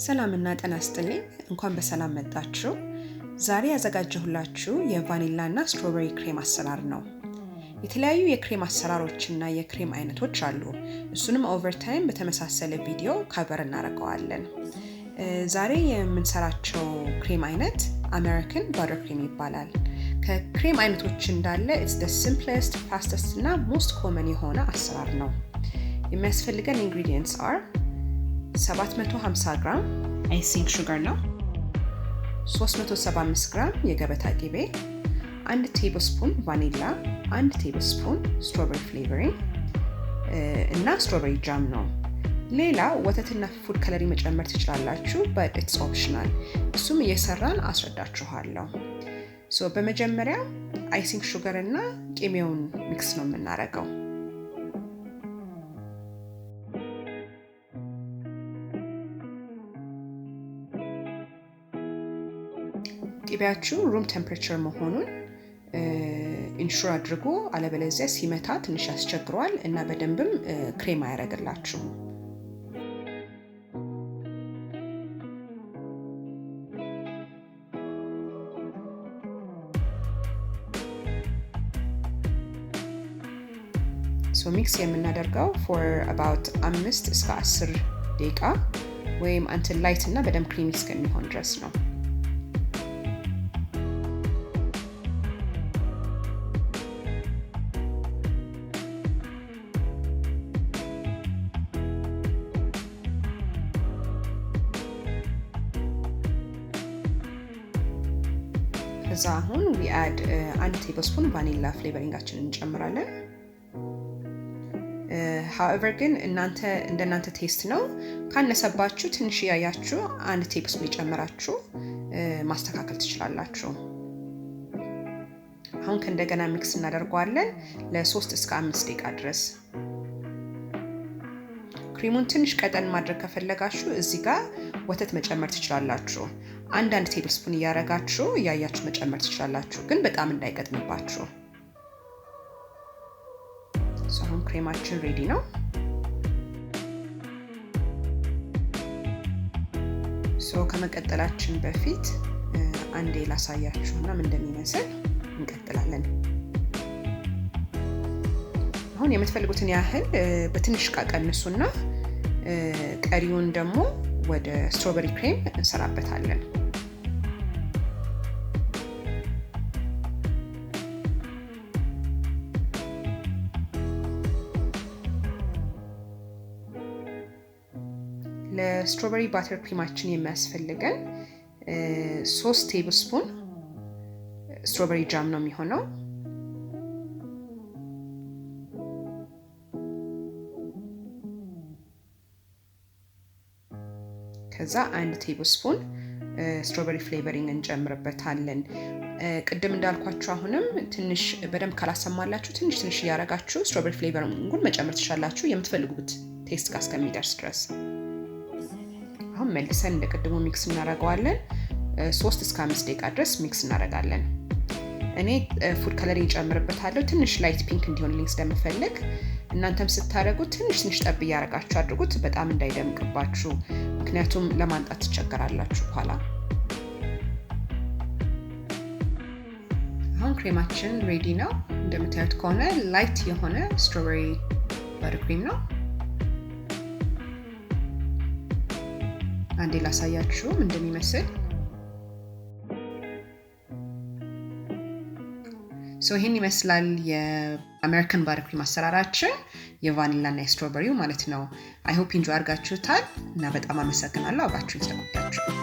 ሰላም እና ጤና ይስጥልኝ እንኳን በሰላም መጣችሁ ዛሬ ያዘጋጀሁላችሁ የቫኒላ እና ስትሮበሪ ክሬም አሰራር ነው የተለያዩ የክሬም አሰራሮችና የክሬም አይነቶች አሉ እሱንም ኦቨር ታይም በተመሳሰለ ቪዲዮ ከቨር እናደርገዋለን ዛሬ የምንሰራቸው ክሬም አይነት አሜሪካን በተርክሪም ይባላል ከክሬም አይነቶች እንዳለ it's the simplest fastest እና most common የሆነ አሰራር ነው የሚያስፈልገን ingredients are 750 ግራም icing sugar ነው 375 ግራም የገበታ ቅቤ 1 tablespoon ቫኒላ 1 tablespoon strawberry flavoring እና strawberry jam ነው ሌላ ወተትና ፉድ ከለሪ መጨመር ትችላላችሁ but it's optional እሱም እየሰራን አስረዳችኋለሁ so በመጀመሪያ icing sugar እና ቅቤውን ሚክስ ነው የምናደርገው ቅቤያችሁ room temperature መሆኑን ኢንሹር አድርጉ አለበለዚያ ሲመታ ትንሽ ያስቸግሯል እና በደንብም ክሬም አያረግላችሁ so mix የምናደርገው for about 5 እስከ 10 ደቂቃ ወይም until light እና በደንብ ክሬሚ እስከሚሆን ድረስ ነው ከዛ አሁን we add 1 tablespoon vanilla flavoringአችንን እንጨምራለን however ግን እንደናንተ ቴስት ነው ካነሰባችሁ ትንሽ ያያችሁ 1 tablespoon ይጨምራችሁ ማስተካከል ትችላላችሁ አሁን ከእንደገና ሚክስ እናደርጋለን ለ3 እስከ 5 ደቂቃ ድረስ ክሬሙን ትንሽ ቀጠን ማድረግ ከፈለጋችሁ እዚህ ጋር ወተት መጨመር ትችላላችሁ አንድ ቴብልስፑን ያያችሁ መጨመር ትችላላችሁ ግን በጣም እንዳይቀጥንባችሁ so አሁን ክሬማችን ሬዲ ነው so ከመቀጠላችን በፊት አንዴ ላሳያችሁና ምን እንደሚመስል እንቀጥላለን አሁን የምትፈልጉትን ያህል በትንሽ ቀንሱና ቀሪውን ደግሞ ወደ strawberry cream እንሰራበታለን ለstrawberry buttercreamአችን የሚያስፈልገን 3 tablespoon strawberry jam ነው የሚሆነው ከዛ 1 tablespoon strawberry flavoring እንጨምርበታለን ቅድም እንዳልኳችሁ አሁንም ትንሽ በደንብ ካላሰማላችሁ ትንሽ ያረጋችሁ strawberry flavoring መጨመር ትችላላችሁ የምትፈልጉት ቴስት ጋር እስከሚደርስ ድረስ አሁን መልሰን እንደቀድሞ ሚክስ እናደርጋለን 3 እስከ 5 ደቂቃ ድረስ ሚክስ እናደርጋለን እኔ ፉድ ከለሪ እንጨምርበታለሁ ትንሽ ላይት ፒንክ እንዲሆንልኝ ስለምፈልግ እናንተም ስታረጉ ትንሽ ጠብ ያረጋችሁ አድርጉት በጣም እንዳይደምቅባችሁ ምክንያቱም ለማንጣት ትቸገራላችሁ ኋላ አሁን ክሬማችን ሬዲ ነው እንደምታዩት ከሆነ ላይት የሆነ ስትሮበሪ በተርክሪም ነው አንዴ ላሳያችሁ እንደሚመስል so ይሄን ይመስላል የአሜሪካን በተርክሪም አሰራራችን የቫኒላ እና የስትሮበሪው ማለት ነው I hope enjoy አድርጋችሁታል እና በጣም አመሰግናለሁ አብራችሁኝ ስለቆያችሁ